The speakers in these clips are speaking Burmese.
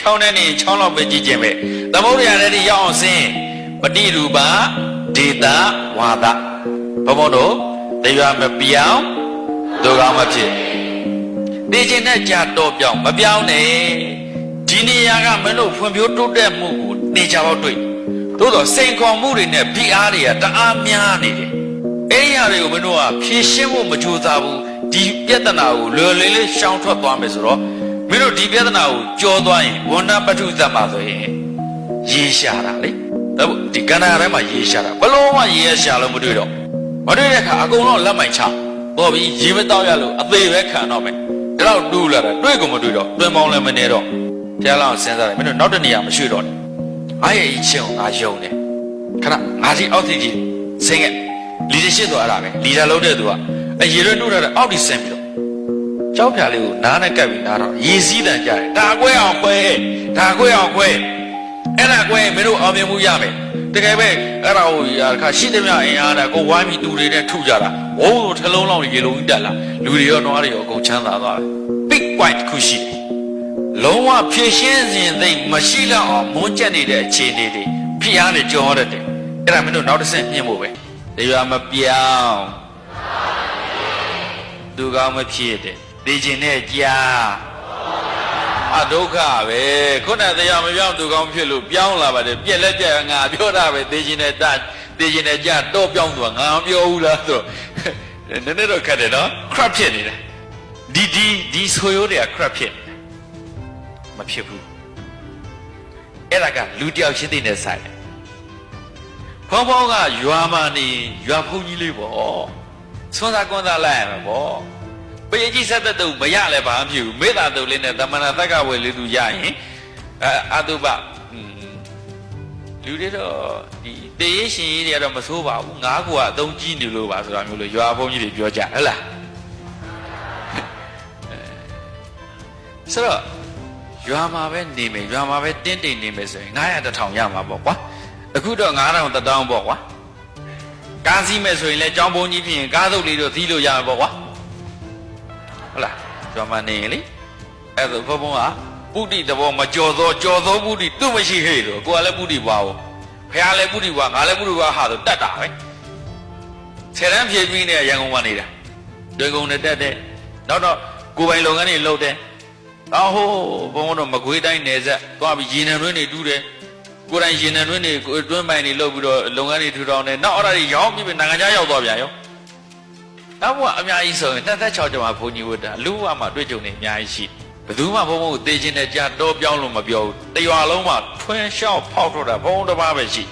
ချောင်းနဲ့နေချောင်းလောက်ပဲကြည့်ခြင်းပဲသမုဒ္ဒရာထဲရောက်အောင်စင်းပฏิရူပဒေတာဝါဒဘုံဘုံတို့တရားမပြောင်းသူကောင်းမဖြစ်သိခြင်းနဲ့ကြာတော့ပြောင်းမပြောင်းနဲ့ဒီနေရာကမင်းတို့ဖွံ့ဖြိုးတိုးတက်မှုကိုနေကြတော့တွေ့သို့တော့စိန်ခေါ်မှုတွေနဲ့ဖိအားတွေကတအားများနေတယ်အဲ့ဒီအရာတွေကိုမင်းတို့ကဖြေရှင်းဖို့မကြိုးစားဘူးဒီပြဿနာကိုလွယ်လွယ်လေးရှောင်ထွက်သွားမယ်ဆိုတော့မင်းတို့ဒီပြဿနာကိုကြော်သွားရင်ဝဏ္ဏပထုသတ်ပါဆိုရင်ရေရှာတာလေဒီကဏ္ဍထဲမှာရေရှာတာဘလို့မှရေရှာလို့မတွေ့တော့မတွေ့တဲ့အခါအကုန်လုံးလက်မိုက်ချတော့ပြီးရေမတော့ရလို့အသေးပဲခံတော့မယ်ဒါတော့တူလာတာတွေ့ကုန်မတွေ့တော့တွင်ပေါင်းလည်းမနေတော့ဖျားလောက်စဉ်းစားတယ်မင်းတို့နောက်တနေရာမရွှေ့တော့နဲ့အားရဲ့အချင်းကိုငါယုံတယ်ခဏငါဒီအောက်ထိကြီးဆင်းခဲ့လီဒရှစ်တော့အဲ့ဒါပဲလီဒါလုံးတဲ့သူကရေရွှေ့တူတာအောက်ထိဆင်းပြီးတော့ကြောက်ဖြာလေးကိုနားနဲ့ကပ်ပြီးနားတော့ရေစည်းတန်ကြတယ်ဒါကွဲအောင်ကွဲဒါကွဲအောင်ကွဲအဲ့ဒါကွဲမင်းတို့အောင်မြင်မှုရမယ်တကယ်ပဲအဲ့ဒါကိုခါရှိသမျှအင်အားနဲ့ကိုဝိုင်းပြီးတူတွေနဲ့ထုကြတာဝုန်းလို့ထလုံးလောက်ရေလုံးကြီးတက်လာလူတွေရောနွားတွေရောအကုန်ချမ်းသာသွားတယ် big point တစ်ခုရှိတယ်လုံးဝဖြည့်ရှင်းစဉ်သိမရှိတော့အောင်မွန်းကျက်နေတဲ့အခြေအနေတွေဖိအားတွေကြော်ရတယ်အဲ့ဒါမင်းတို့နောက်တစ်ဆင့်မြင်ဖို့ပဲတရားမပြောင်းသူကောင်းမဖြစ်တဲ့သိခြင်းနဲ့ကြာအဒုက္ခပဲခုနတရားမပြောင်းသူကောင်းဖြစ်လို့ပြောင်းလာပါတယ်ပြက်လက်ပြက်ငါပြောတာပဲသိခြင်းနဲ့သိခြင်းနဲ့ကြာတော့ပြောင်းသွားငါမပြောဘူးလားဆိုနည်းနည်းတော့ခက်တယ်နော် crap ဖြစ်နေတယ်ဒီဆိုရိုးတွေက crap ဖြစ်မဖြစ်ဘူးအဲ့ဒါကလူတယောက်ချင်းသိနေဆိုင်တယ်ဖောင်းဖောင်းကရွာမှာနေရွာဖုန်ကြီးလေးပေါ့ဆွမ်းသာကွန်းသာလိုက်ရမှာပေါ့ပရိကြီးဆက်တဲ့သူမရလဲဘာမှမဖြစ်ဘူးမေတ္တာတုလေးနဲ့တမနာသက်ကဝေလေးသူရရင်အတုပလူတွေတော့ဒီတေးရှင်ကြီးတွေကတော့မဆိုးပါဘူးငါးကူကအသုံးကြီးနေလို့ပါဆိုတာမျိုးလို့ရွာဖုန်ကြီးတွေပြောကြဟုတ်လားဆိုတော့ရွာမှာပဲနေမယ်ရွာမှာပဲတင်းတိမ်နေမယ်ဆိုရင်900 1000ရမှာပေါ့ကွာအခုတော့9000 1000ပေါ့ကွာကားစီးမယ်ဆိုရင်လည်းကြောင်းပုံကြီးဖြစ်ရင်ကားသုတ်လေးတော့သီးလို့ရမှာပေါ့ကွာဟုတ်လားရွာမှာနေလေအဲ့ဒါဘုံဘုံကပုတိတဘောမကြော်သောပုတိသူ့မရှိဟဲ့လို့ကိုကလည်းပုတိပွားဖို့ဖះလည်းပုတိပွားငါလည်းပုတိပွားဟာဆိုတတ်တာပဲ10 တန်းဖြည့်ပြီးနေရန်ကုန်မှာနေတာတွင်ကုန်နဲ့တက်တဲ့နောက်တော့ကိုပိုင်လုပ်ငန်းတွေလုပ်တယ်အဟိုးဘုံတော့မကွေးတိုင်းနယ်ဆက်သွားပြီးရေနံတွင်းတွေတူးတယ်ကိုယ်တိုင်ရေနံတွင်းတွေတွင်းပိုင်တွေလုပ်ပြီးတော့လုပ်ငန်းတွေထူထောင်တယ်နောက်အဲ့ဒါတွေရောင်းပြီးပြီနိုင်ငံခြားရောက်သွားပြန်ရောနောက်ဘုရားအများကြီးဆိုရင်26ကျော်မှာဘုန်းကြီးဝတ်တာလူ့ဘဝမှာတွေ့ကြုံနေအများကြီးရှိဘယ်သူမှဘုံဘုံကိုသိချင်းနဲ့ကြာတော့ပြောင်းလို့မပြောဘူးတရွာလုံးမှာထွန်းလျှောက်ဖောက်ထုတ်တာဘုံတစ်ပါးပဲရှိ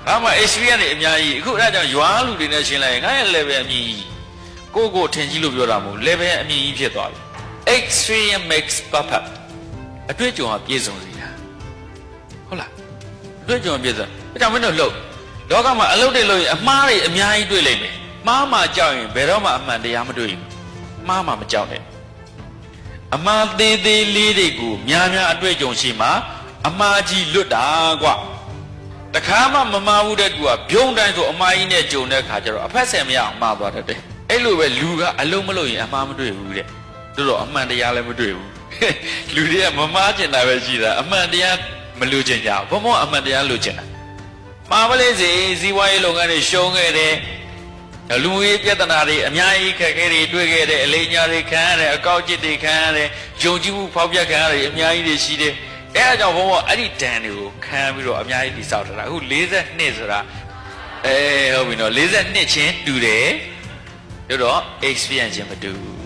ဒါမှ experience တွေအများကြီးအခုအဲ့ဒါကြောင့်ရွာလူတွေနဲ့ရှင်းလိုက်ရင်ငါရဲ့ level အမြင့်ကြီးကိုထင်ကြီးလို့ပြောတာမဟုတ် level အမြင့်ကြီးဖြစ်သွားပြီexperience makes perfect အတွေ့အကြုံကပြည့်စုံစေတာဟုတ်လားအတွေ့အကြုံပြည့်စုံအဲကြောင့်မင်းတို့လှုပ်လောကမှာအလုပ်တွေလုပ်ရင်အမှားတွေအများကြီးတွေ့လိမ့်မယ်မှားမှကြောက်ရင်ဘယ်တော့မှအမှန်တရားမတွေ့ဘူးမှားမှမကြောက်နဲ့အမှားသေးသေးလေးတွေကိုများအတွေ့အကြုံရှိမှအမှားကြီးလွတ်တာကွတခါမှမမှားဘူးတဲ့သူကပြုံးတိုင်းဆိုအမှားကြီးနဲ့ကြုံတဲ့ခါကျတော့အဖက်ဆယ်မရအောင်မှားသွားတတ်တယ်အဲ့လိုပဲလူကအလုံးမလို့ရင်အမှားမတွေ့ဘူးတဲ့တို့အမှန်တရားလည်းမတွေ့ဘူးလူတွေကမမားကျင်တာပဲရှိတာအမှန်တရားမလို့ကျင်ကြဘူးဘုံအမှန်တရားလို့ကျင်တာမှားမလေးစီဇီဝရေးလုပ်ငန်းတွေရှုံးခဲ့တယ်လူရေးပြဿနာတွေအများကြီးခက်ခဲတွေတွေ့ခဲ့တယ်အလိညာတွေခံရတယ်အကောက်ကျစ်တွေခံရတယ်ဂျုံကြည့်မှုဖောက်ပြခံရတယ်အများကြီးတွေရှိတယ်အဲအကြောင်းဘုံအဲ့ဒီဒဏ်တွေကိုခံပြီးတော့အများကြီးတိဆောက်ထားတာအခု42ဆိုတာဟုတ်ပြီနော်42ချင်းတူတယ်တို့တော့ experience ချင်းမတူဘူး